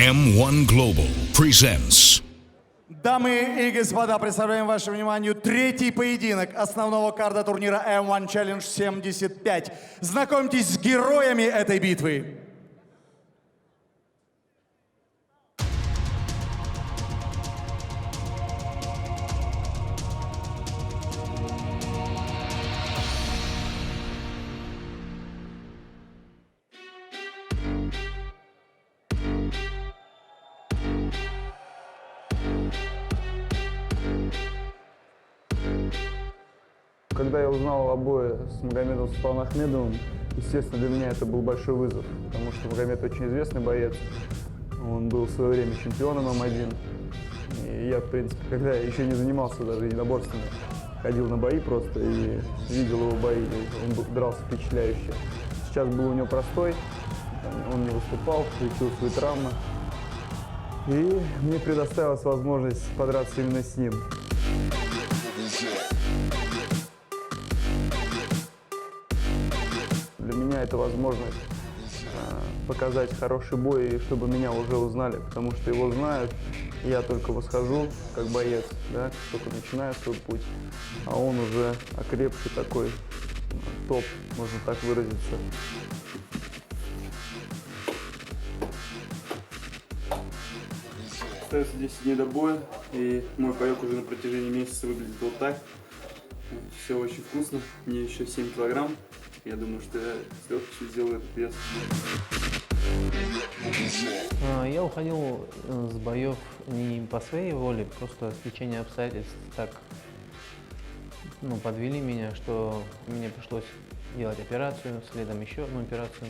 M1 Global presents. Дамы и господа, представляем вашему вниманию третий поединок основного карда турнира M1 Challenge 75. Знакомьтесь с героями этой битвы. Когда я узнал о бое с Магомедом Султанахмедовым, естественно, для меня это был большой вызов, потому что Магомед очень известный боец. Он был в свое время чемпионом М1. И я, в принципе, когда еще не занимался даже единоборствами, ходил на бои просто и видел его бои. Он дрался впечатляюще. Сейчас был у него простой, он не выступал, лечил свои травмы. И мне предоставилась возможность подраться именно с ним. Для меня это возможность показать хороший бой, и чтобы меня уже узнали, потому что его знают. Я только восхожу как боец, да, только начинаю свой путь, а он уже окрепший такой топ, можно так выразиться. Остается 10 дней до боя, и мой паёк уже на протяжении месяца выглядит вот так. Все очень вкусно, мне еще 7 килограмм. Я думаю, что я с легкостью сделаю этот вес. Я уходил с боев не по своей воле, просто стечение обстоятельств так подвели меня, что мне пришлось делать операцию, следом еще одну операцию.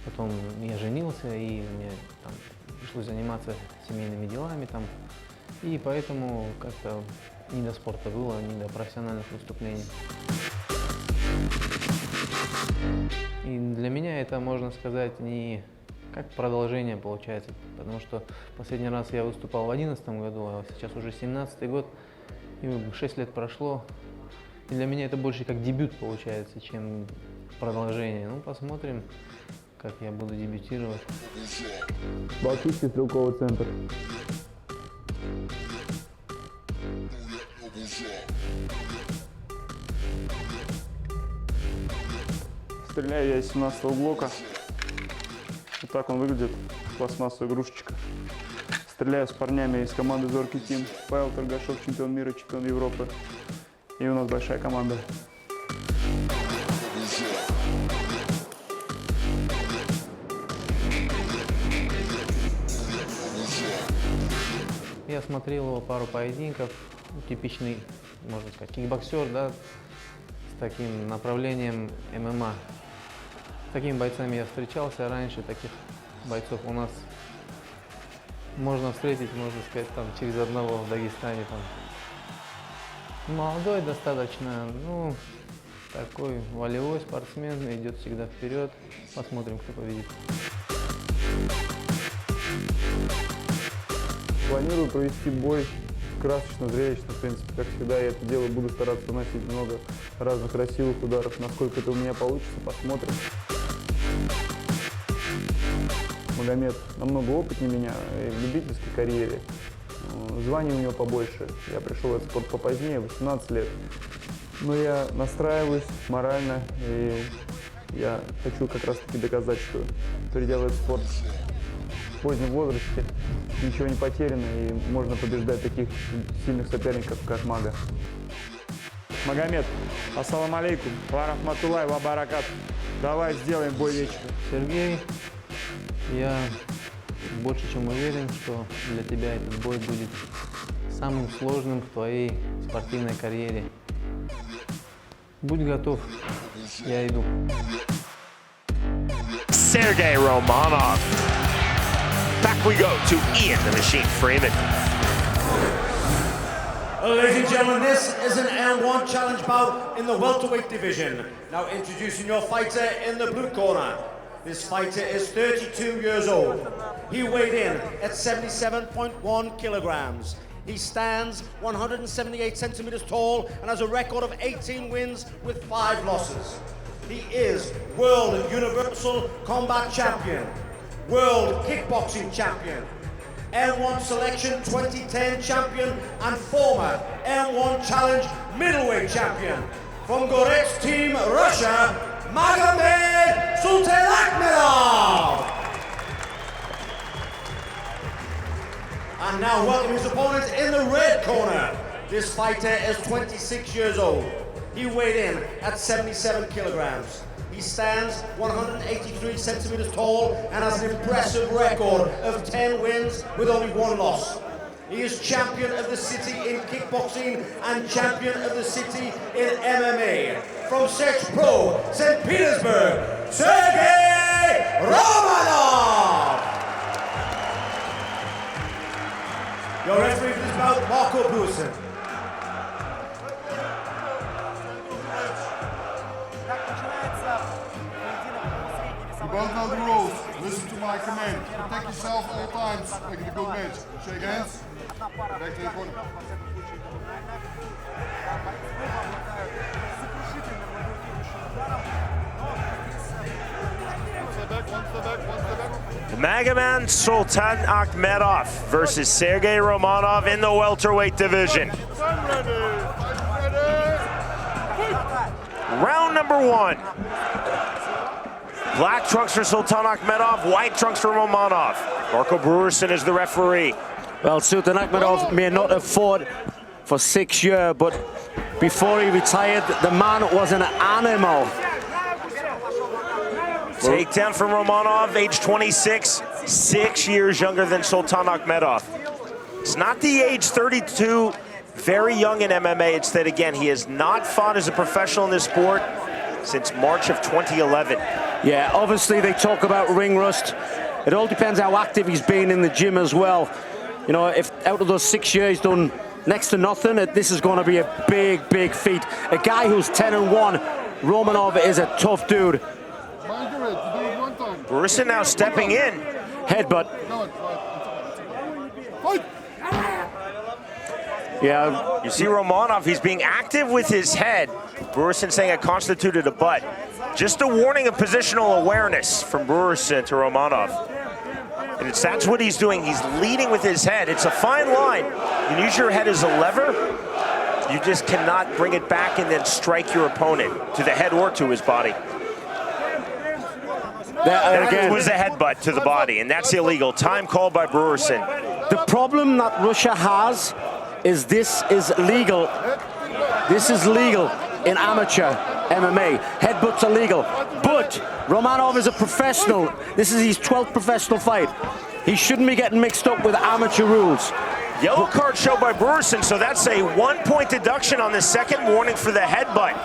Потом я женился, и мне там пришлось заниматься семейными делами там. И поэтому как-то не до спорта было, не до профессиональных выступлений. И для меня это, можно сказать, не как продолжение получается, потому что последний раз я выступал в 2011 году, а сейчас уже 17-й год, и 6 лет прошло. И для меня это больше как дебют получается, чем продолжение. Ну, посмотрим, как я буду дебютировать. Балтийский стрелковый центр. Стреляю я из 17-го блока. Вот так он выглядит, пластмассовая игрушечка. Стреляю с парнями из команды Зоркий Тим. Павел Торгашов, чемпион мира, чемпион Европы. И у нас большая команда. Я смотрел его пару поединков, типичный, можно сказать, кикбоксер, да, с таким направлением ММА. С такими бойцами я встречался раньше, таких бойцов у нас можно встретить, можно сказать, там через одного в Дагестане. Там. Молодой достаточно, такой волевой спортсмен, идет всегда вперед. Посмотрим, кто победит. Планирую провести бой красочно, зрелищно, в принципе, как всегда. Я это делаю, буду стараться наносить много разных красивых ударов. Насколько это у меня получится, посмотрим. Магомед намного опытнее меня в любительской карьере. Звание у него побольше. Я пришел в этот спорт попозднее, 18 лет. Но я настраиваюсь морально, и я хочу как раз-таки доказать, что придя в этот спорт в позднем возрасте, ничего не потеряно, и можно побеждать таких сильных соперников, как Мага. Магомед, ассаламу алейкум, ва рахматуллахи ва баракат. Давай сделаем бой вечера. Сергей, я больше чем уверен, что для тебя этот бой будет самым сложным в твоей спортивной карьере. Будь готов, я иду. Sergey Romanov. Back we go to Ian the Machine Freeman. Ladies and gentlemen, this is an M1 challenge bout in the welterweight division. Now introducing your fighter in the blue corner. This fighter is 32 years old. He weighed in at 77.1 kilograms. He stands 178 centimeters tall and has a record of 18 wins with 5 losses. He is World and Universal Combat Champion. world kickboxing champion, M1 Selection 2010 champion, and former M1 Challenge middleweight champion. From Gorets Team Russia, Magomed Sultanakhmedov. And now welcome his opponent in the red corner. This fighter is 26 years old. He weighed in at 77 kilograms. He stands 183 centimeters tall and has an impressive record of 10 wins with only 1 loss. He is champion of the city in kickboxing and champion of the city in MMA. From Sich PRO, St. Petersburg, Sergey Romanov! Your referee for this bout, Pavel Kushch. You both know the rules. Listen to my command. Protect yourself at all times. Make it a good match. Shake hands. Back to the corner. Magomed Sultanakhmedov versus Sergey Romanov in the welterweight division. Round number 1. Black trunks for Sultanakhmedov, white trunks for Romanov. Marco Brewerson is the referee. Well, Sultanakhmedov may not have fought for 6 years, but before he retired, the man was an animal. Takedown from Romanov, age 26, 6 years younger than Sultanakhmedov. It's not the age 32, very young in MMA. It's that, again, he has not fought as a professional in this sport since March of 2011. Yeah, obviously they talk about ring rust. It all depends how active he's been in the gym as well. You know, if out of those 6 years he's done next to nothing, this is going to be a big, big feat. A guy who's 10-1, Romanov is a tough dude. Brewerson now stepping in. Headbutt. Yeah. You see Romanov, he's being active with his head. Brewerson saying it constituted a butt. Just a warning of positional awareness from Brewerson to Romanov. And that's what he's doing. He's leading with his head. It's a fine line. You can use your head as a lever. You just cannot bring it back and then strike your opponent to the head or to his body. That was a headbutt to the body, and that's illegal. Time called by Brewerson. The problem that Russia has is this is legal. This is legal in amateur MMA. Headbutts are legal. But Romanov is a professional. This is his 12th professional fight. He shouldn't be getting mixed up with amateur rules. Yellow card shown by Brewerson, so that's a 1-point deduction on the second warning for the headbutt.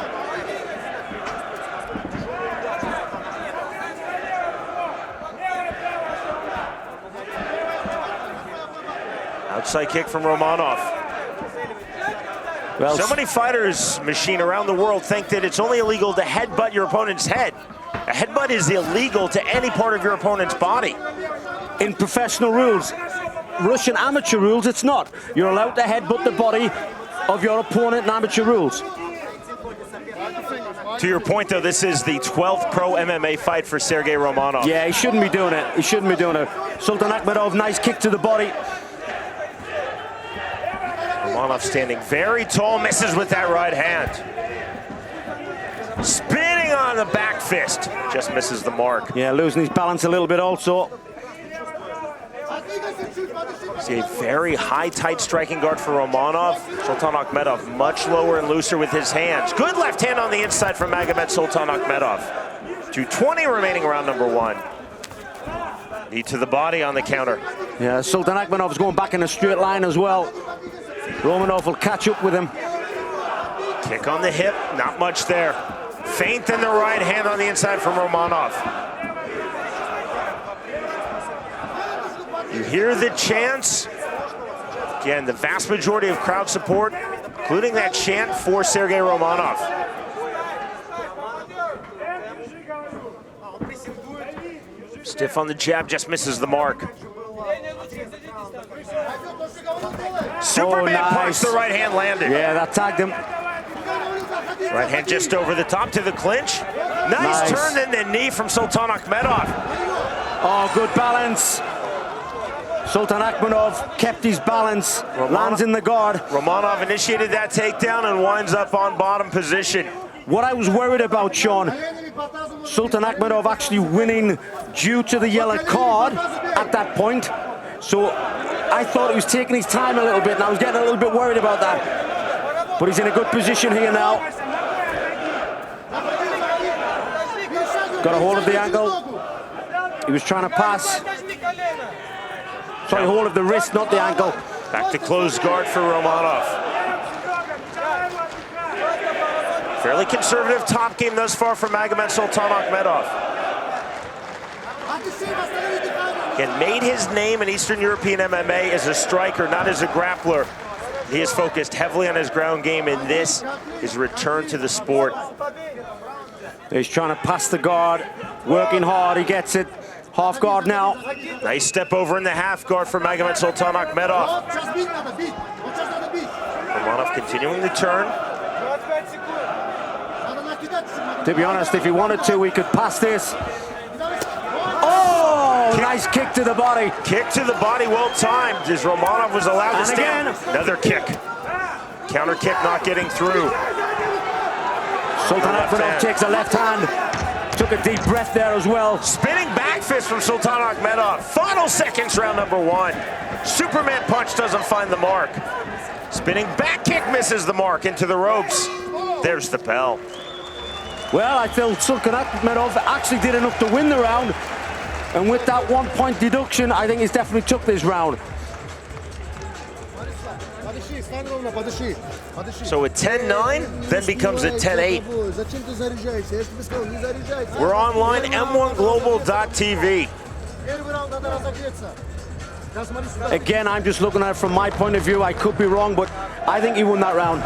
Outside kick from Romanov. Well, so many fighters, Machine, around the world think that it's only illegal to headbutt your opponent's head. A headbutt is illegal to any part of your opponent's body. In professional rules, Russian amateur rules, it's not. You're allowed to headbutt the body of your opponent in amateur rules. To your point, though, this is the 12th pro MMA fight for Sergey Romanov. Yeah, he shouldn't be doing it. He shouldn't be doing it. Sultanakhmedov, nice kick to the body. Romanov standing very tall, misses with that right hand. Spinning on the back fist, just misses the mark. Yeah, losing his balance a little bit also. See a very high, tight striking guard for Romanov. Sultanakhmedov much lower and looser with his hands. Good left hand on the inside from Magomed Sultanakhmedov. 2:20 remaining round number 1. Knee to the body on the counter. Yeah, Sultanakhmedov's going back in a straight line as well. Romanov will catch up with him. Kick on the hip, not much there. Feint in the right hand on the inside from Romanov. You hear the chants. Again, the vast majority of crowd support, including that chant for Sergey Romanov. Stiff on the jab, just misses the mark. Superman punch, the right hand landed. Yeah, that tagged him. Right hand just over the top to the clinch. Nice turn in the knee from Sultanakhmedov. Oh, good balance. Sultanakhmedov kept his balance, lands in the guard. Romanov initiated that takedown and winds up on bottom position. What I was worried about, Sean, Sultanakhmedov actually winning due to the yellow card at that point. So I thought he was taking his time a little bit, and I was getting a little bit worried about that. But he's in a good position here now. Got a hold of the ankle. He was trying to pass. Sorry, hold of the wrist, not the ankle. Back to closed guard for Romanov. Fairly conservative top game thus far for Magomed Sultanakhmedov. Again, made his name in Eastern European MMA as a striker, not as a grappler. He is focused heavily on his ground game, and this is return to the sport. He's trying to pass the guard, working hard, he gets it. Half guard now. Nice step over in the half guard for Magomed Sultanakhmedov. Romanov continuing the turn. To be honest, if he wanted to, he could pass this. Oh, nice kick to the body. Kick to the body, well timed, as Romanov was allowed to stand. Again. Another kick. Counter kick not getting through. Sultanakhmedov takes a left hand. Took a deep breath there as well. Spinning back fist from Sultanakhmedov. Final seconds, round number one. Superman punch doesn't find the mark. Spinning back kick misses the mark into the ropes. There's the bell. Well, I feel Sultanakhmedov actually did enough to win the round. And with that 1 point deduction, I think he's definitely took this round. So a 10-9 then becomes a 10-8. We're online, M1Global.tv. Again, I'm just looking at it from my point of view. I could be wrong, but I think he won that round.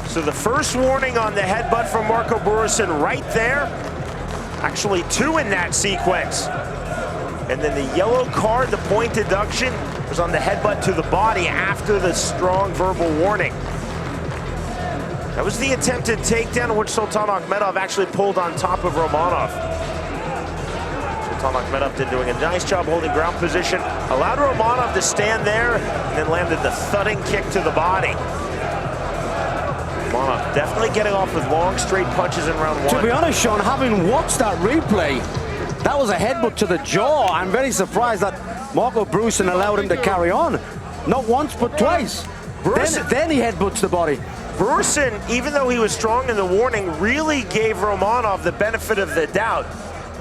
So the first warning on the headbutt from Marco Burisin right there. Actually two in that sequence. And then the yellow card, the point deduction, was on the headbutt to the body after the strong verbal warning. That was the attempted takedown in which Sultanakhmedov actually pulled on top of Romanov. Sultanakhmedov did doing a nice job holding ground position, allowed Romanov to stand there, and then landed the thudding kick to the body. Romanov definitely getting off with long, straight punches in round one. To be honest, Sean, having watched that replay, that was a headbutt to the jaw. I'm very surprised that Marco Burisin allowed him to carry on. Not once, but twice. Then he headbutts the body. Burisin, even though he was strong in the warning, really gave Romanov the benefit of the doubt.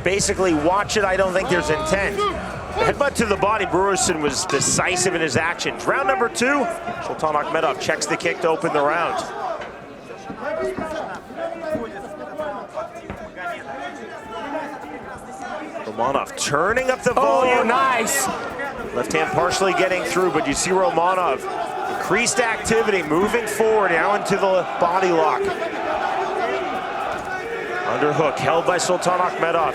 Basically, watch it, I don't think there's intent. The headbutt to the body, Burisin was decisive in his actions. Round number two, Sultanakhmedov checks the kick to open the round. Romanov turning up the volume. Oh, nice. Left hand partially getting through, but you see Romanov, increased activity, moving forward now into the body lock. Underhook held by Sultanakhmedov.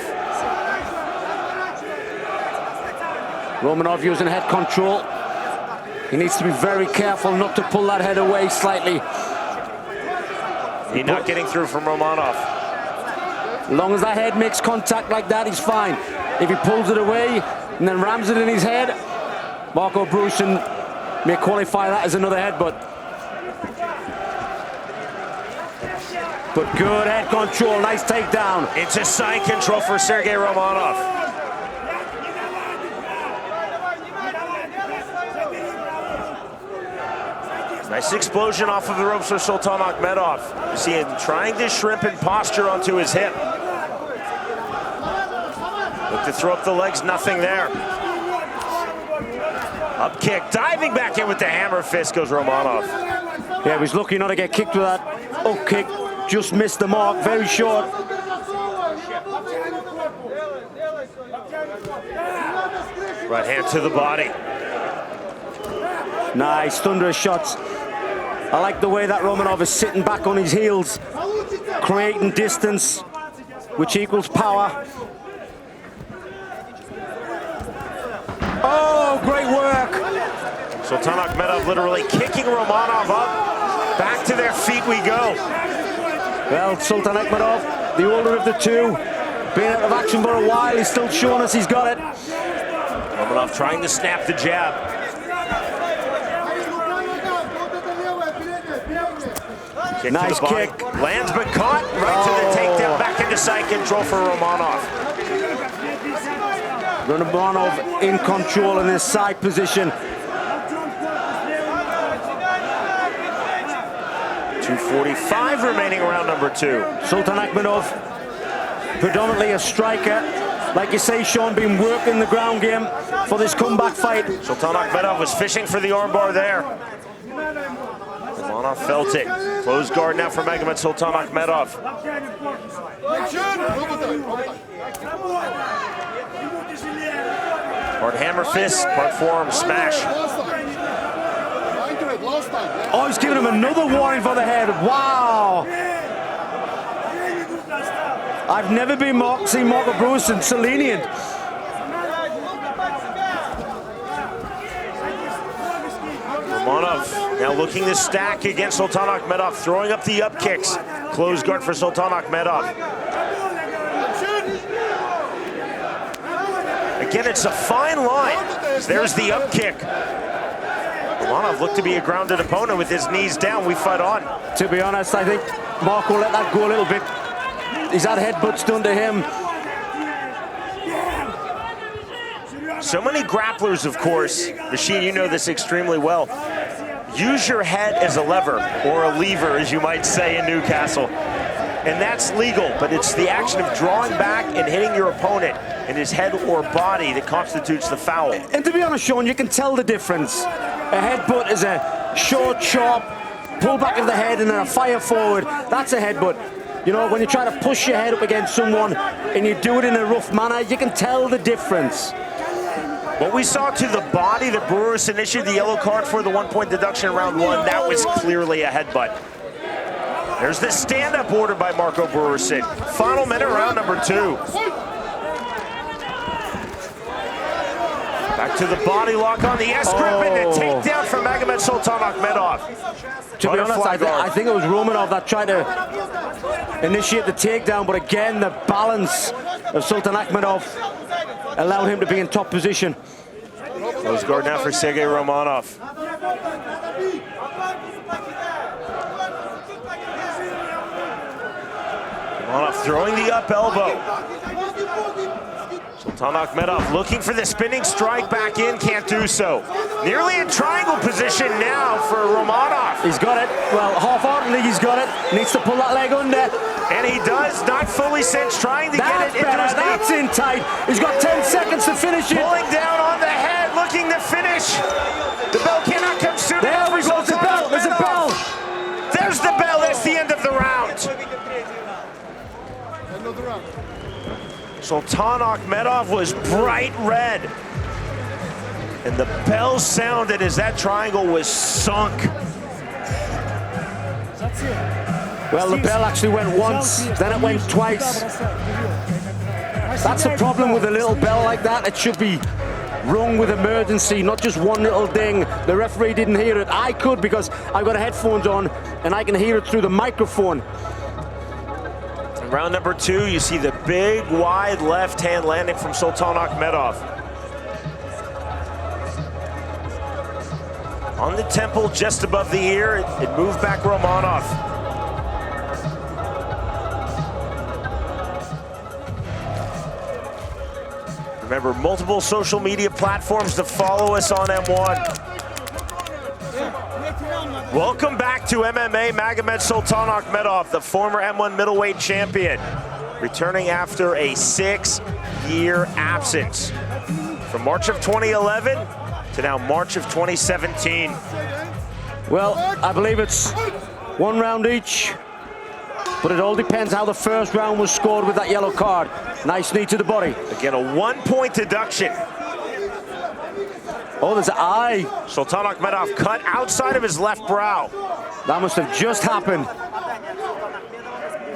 Romanov using head control. He needs to be very careful not to pull that head away slightly. He's not getting through from Romanov. As long as that head makes contact like that, he's fine. If he pulls it away and then rams it in his head, Marco Burisin may qualify that as another headbutt. But good head control, nice takedown. Into side control for Sergey Romanov. Nice explosion off of the ropes for Sultanakhmedov. You see him trying to shrimp and posture onto his hip. Look to throw up the legs, nothing there. Up kick, diving back in with the hammer fist goes Romanov. Yeah, he was lucky not to get kicked with that up kick. Just missed the mark, very short. Right hand to the body. Nice, thunderous shots. I like the way that Romanov is sitting back on his heels, creating distance, which equals power. Oh, great work. Sultanakhmedov literally kicking Romanov up. Back to their feet we go. Well, Sultanakhmedov, the older of the two, Been out of action for a while, he's still showing us he's got it. Romanov trying to snap the jab. Kick nice to the body. kick. Lands but caught. Right to the takedown. Back into side control for Romanov. Romanov in control in his side position. 2:45 remaining round number 2. Sultanakhmedov, predominantly a striker. Like you say, Sean, been working the ground game for this comeback fight. Sultanakhmedov was fishing for the armbar there. Romanov felt it. Closed guard now for Magomed Sultanakhmedov. Part hammer fist, part forearm smash. Oh, he's giving him another warning for the head. Wow. I've never been seen Marco Brusen so lenient. Romanov now looking to stack against Sultanakhmedov, throwing up the up kicks. Closed guard for Sultanakhmedov. Again, it's a fine line. There's the up kick. Romanov looked to be a grounded opponent with his knees down. We fight on. To be honest, I think Marco let that go a little bit. He's had headbutts done to him. So many grapplers, of course, Machine, you know this extremely well, use your head as a lever, or a lever, as you might say in Newcastle. And that's legal, but it's the action of drawing back and hitting your opponent in his head or body that constitutes the foul. And to be honest, Sean, you can tell the difference. A headbutt is a short, sharp pull back of the head and then a fire forward. That's a headbutt. You know, when you try to push your head up against someone and you do it in a rough manner, you can tell the difference. What we saw to the body that Brusen issued the yellow card for the 1-point deduction in round 1, that was clearly a headbutt. There's the stand-up order by Marco Brusen. Final minute, round number 2. Back to the body lock on the S-grip and the takedown from Magomed Sultanakhmedov. To be honest, I think it was Romanov that tried to initiate the takedown, but again, the balance of Sultanakhmedov allowed him to be in top position. Close guard now for Sergey Romanov. Romanov throwing the up elbow. Sultanakhmedov looking for the spinning strike back in, can't do so. Nearly in triangle position now for Romanov. He's got it. Well, half-heartedly he's got it. Needs to pull that leg under. And he does, not fully cinched, trying to That's get it into his knee. That's in tight. He's got 10 seconds to finish it. Pulling down on the head, looking to finish. The bell cannot come soon enough. There we go, the bell, there's a bell. There's the bell, that's the end of the round. Another round. Sultanakhmedov was bright red. And the bell sounded as that triangle was sunk. Well, the bell actually went once, then it went twice. That's the problem with a little bell like that. It should be rung with emergency, not just one little ding. The referee didn't hear it. I could because I've got headphones on and I can hear it through the microphone. In round number 2, you see the big, wide left hand landing from Sultanakhmedov. On the temple, just above the ear, it moved back Romanov. Remember, multiple social media platforms to follow us on M1. Welcome back to MMA, Magomed Sultanakhmedov, the former M1 middleweight champion, returning after a 6-year absence. From March of 2011 to now March of 2017. Well, I believe it's 1 round each, but it all depends how the first round was scored with that yellow card. Nice knee to the body. Again, a 1-point deduction. Oh, there's an eye. Sultanakhmedov cut outside of his left brow. That must have just happened.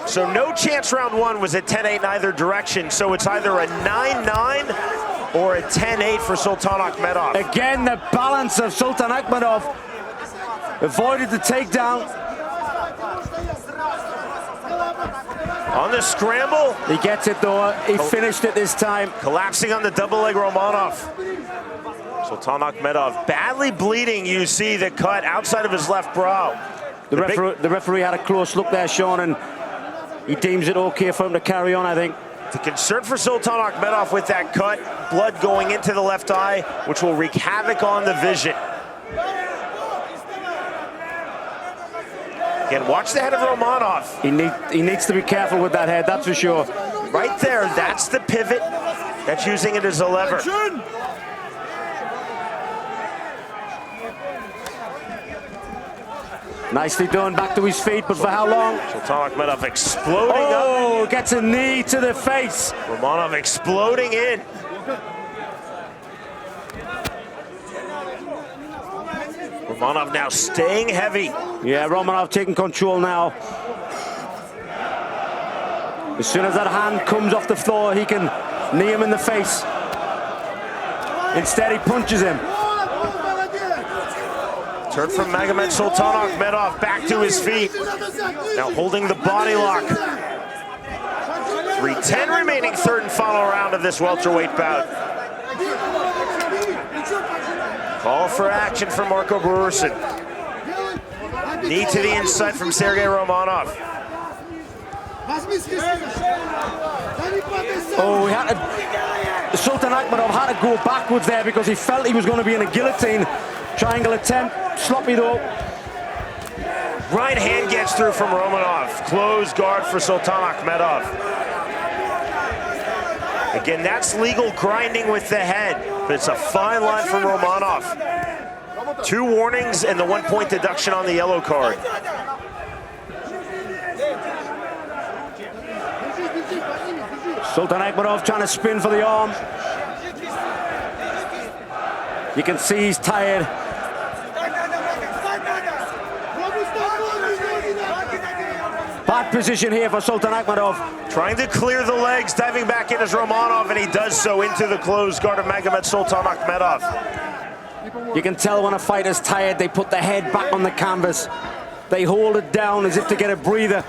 So no chance round 1 was a 10-8 in either direction. So it's either a 9-9 or a 10-8 for Sultanakhmedov. Again, the balance of Sultanakhmedov avoided the takedown. On the scramble. He gets it though. He finished it this time. Collapsing on the double leg Romanov. Sultanakhmedov badly bleeding. You see the cut outside of his left brow. The referee had a close look there, Sean, and he deems it okay for him to carry on, I think. The concern for Sultanakhmedov with that cut, blood going into the left eye, which will wreak havoc on the vision. Again, watch the head of Romanov. He needs to be careful with that head, that's for sure. Right there, that's the pivot. That's using it as a lever. Nicely done, back to his feet, but for how long? Sultanakhmedov exploding up. up. Gets a knee to the face. Romanov exploding in. Romanov now staying heavy. Yeah, Romanov taking control now. As soon as that hand comes off the floor, he can knee him in the face. Instead, he punches him. Turn from Magomed Sultanakhmedov back to his feet. Now holding the body lock. 3:10 remaining, third and final round of this welterweight bout. Call for action from Marco Bursin. Knee to the inside from Sergey Romanov. Oh, Sultanakhmedov had to go backwards there because he felt he was going to be in a guillotine. Triangle attempt, sloppy though. Right hand gets through from Romanov. Closed guard for Sultanakhmedov. Again, that's legal grinding with the head, but it's a fine line from Romanov. 2 warnings and the 1-point deduction on the yellow card. Sultanakhmedov trying to spin for the arm. You can see he's tired. Bad position here for Sultanakhmedov. Trying to clear the legs, diving back in as Romanov, and he does so into the closed guard of Magomed Sultanakhmedov. You can tell when a fighter's tired, they put the head back on the canvas. They hold it down as if to get a breather.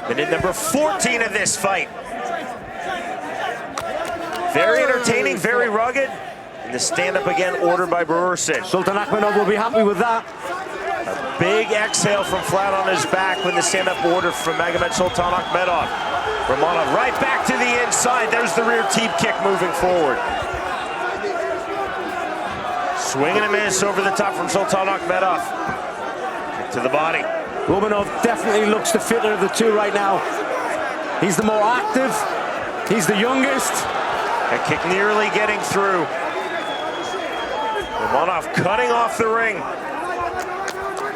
Minute number 14 of this fight. Very entertaining, very rugged. And the stand-up again ordered by Bursin. Sultanakhmedov will be happy with that. A big exhale from flat on his back when the stand-up order from Magomed Sultanakhmedov. Romanov right back to the inside. There's the rear teep kick moving forward. Swing and a miss over the top from Sultanakhmedov. Kick to the body. Romanov definitely looks the fitter of the two right now. He's the more active. He's the youngest. A kick nearly getting through. Romanov cutting off the ring.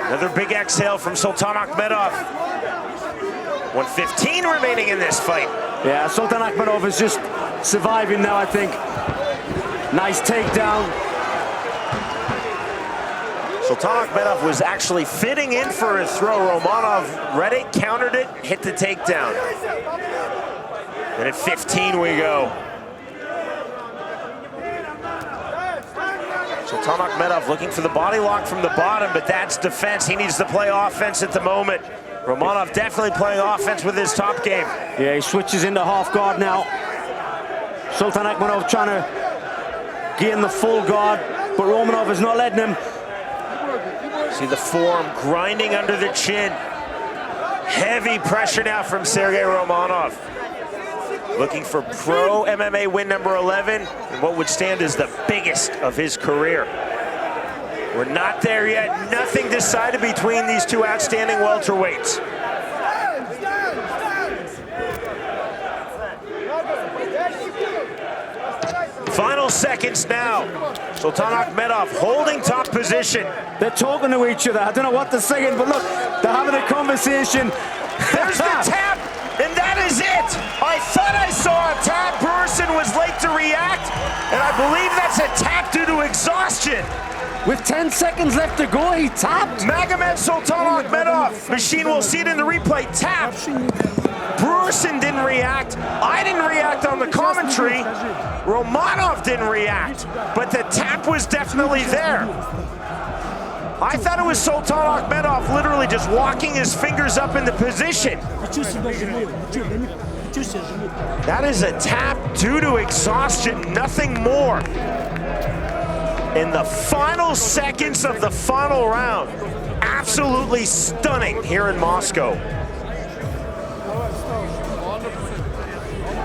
Another big exhale from Sultanakhmedov. 1:15 remaining in this fight. Yeah, Sultanakhmedov is just surviving now, I think. Nice takedown. Sultanakhmedov was actually fitting in for a throw. Romanov read it, countered it, hit the takedown. And at 15 we go. Sultanakhmedov looking for the body lock from the bottom, but that's defense. He needs to play offense at the moment. Romanov definitely playing offense with his top game. Yeah, he switches into half guard now. Sultanakhmedov trying to gain the full guard, but Romanov is not letting him. See the forearm grinding under the chin. Heavy pressure now from Sergey Romanov. Looking for pro MMA win number 11, and what would stand as the biggest of his career. We're not there yet. Nothing decided between these two outstanding welterweights. Final seconds now. Sultanakhmedov holding top position. They're talking to each other. I don't know what they're saying, but look, they're having a conversation. There's the tap, and that is it. I thought I saw a tap. Bursin was late to react, and I believe that's a tap due to exhaustion. With 10 seconds left to go, he tapped. Magomed Sultanakhmedov, machine will see it in the replay, tap. Bursin didn't react. I didn't react on the commentary. Romanov didn't react, but the tap was definitely there. I thought it was Sultanakhmedov literally just walking his fingers up into position. That is a tap due to exhaustion, nothing more. In the final seconds of the final round, absolutely stunning here in Moscow.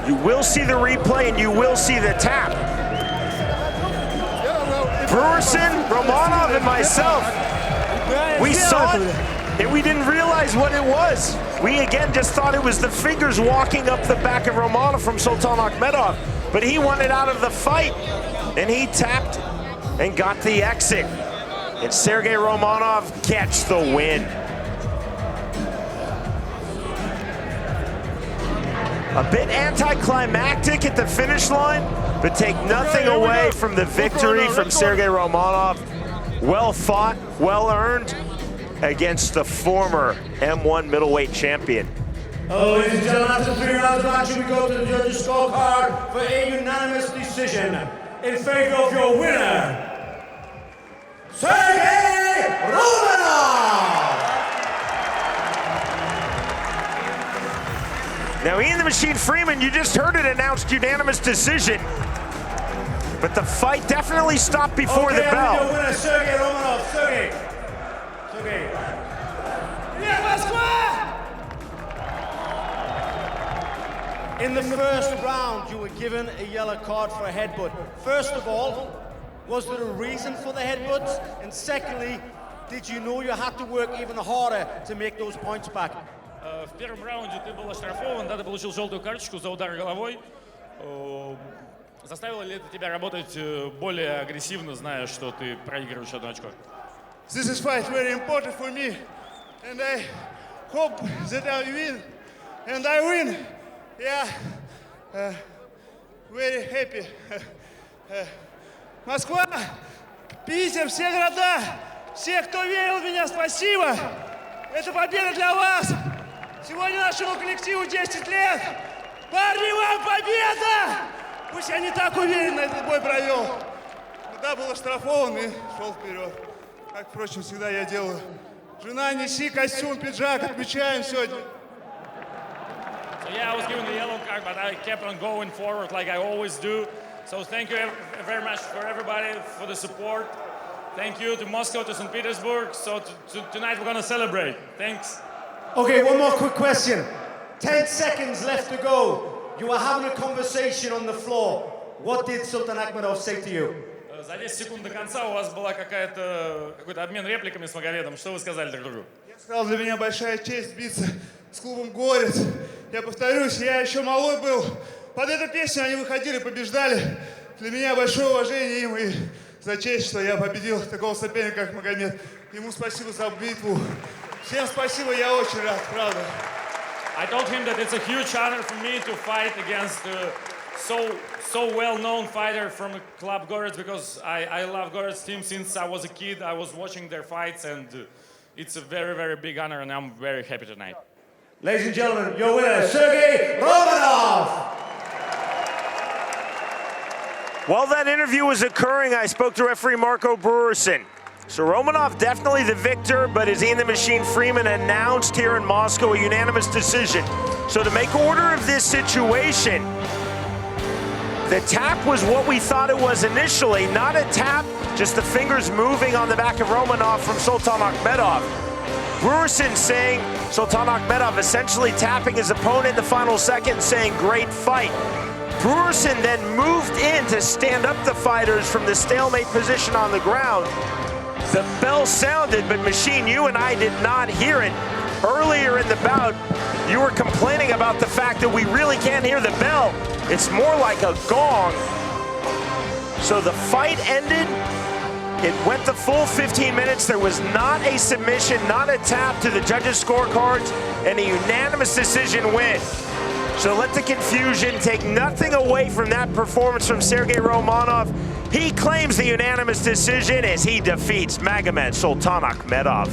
You will see the replay and you will see the tap. Burson, Romanov, and myself, we saw it and we didn't realize what it was. We again just thought it was the fingers walking up the back of Romanov from Sultanakhmedov, but he wanted out of the fight and he tapped and got the exit. And Sergey Romanov gets the win. A bit anticlimactic at the finish line, but take nothing away from the victory from Sergey Romanov. Well fought, well earned against the former M1 middleweight champion. Ladies and gentlemen, after 3 rounds of action, we go to the judges' scorecard for a unanimous decision in favor of your winner, Sergey Romanov! Now, Ian the Machine Freeman, you just heard it announced unanimous decision, but the fight definitely stopped before the bell. Your winner, Sergey Romanov. Sergey. In the first round, you were given a yellow card for a headbutt. First of all, was there a reason for the headbutts? And secondly, did you know you had to work even harder to make those points back? В первом раунде ты был оштрафован, да, ты получил желтую карточку за удар головой. Заставило ли это тебя работать более агрессивно, зная, что ты проигрываешь одно очко? This is fight very important for me, and I hope that I win, and I win. Yeah, very happy. Москва, Питер, все города, все, кто верил в меня, спасибо. Это победа для вас. Сегодня нашему коллективу 10 лет. Парни, вам победа! Пусть я не так уверенно этот бой провел. Когда был оштрафован и шел вперед. Как, впрочем, всегда я делаю. Жена, неси костюм, пиджак, отмечаем сегодня. So yeah, I was given the yellow card, but I kept on going forward like I always do. So thank you very much for everybody for the support. Thank you to Moscow, to St. Petersburg. So tonight we're gonna celebrate. Thanks. Okay, one more quick question. 10 seconds left to go. You were having a conversation on the floor. What did Sultanakhmedov say to you? За 10 секунд до конца у вас была какой-то обмен репликами с Магомедом. Что вы сказали друг другу? Я сказал, для меня большая честь биться с клубом «Горец». Я повторюсь, я еще малой был. Под эту песню они выходили, побеждали. Для меня большое уважение им и за честь, что я победил такого соперника, как Магомед. Ему спасибо за битву. Всем спасибо, я очень рад, правда. I told him that it's a huge honor for me to fight against so well-known fighter from the club Gorets, because I love Gorets team since I was a kid. I was watching their fights, and it's a very, very big honor, and I'm very happy tonight. Ladies and gentlemen, your winner, Sergey Romanov! While that interview was occurring, I spoke to referee Marco Burson. So Romanov definitely the victor, but as Ian the Machine Freeman announced here in Moscow, a unanimous decision. So to make order of this situation, the tap was what we thought it was initially, not a tap, just the fingers moving on the back of Romanov from Sultanakhmedov. Burson saying Sultanakhmedov essentially tapping his opponent in the final second, saying great fight. Burson then moved in to stand up the fighters from the stalemate position on the ground. The bell sounded, but Machine, you and I did not hear it. Earlier in the bout, you were complaining about the fact that we really can't hear the bell. It's more like a gong. So the fight ended. It went the full 15 minutes. There was not a submission, not a tap to the judges' scorecards, and a unanimous decision win. So let the confusion take nothing away from that performance from Sergey Romanov. He claims the unanimous decision as he defeats Magomed Sultanakhmedov.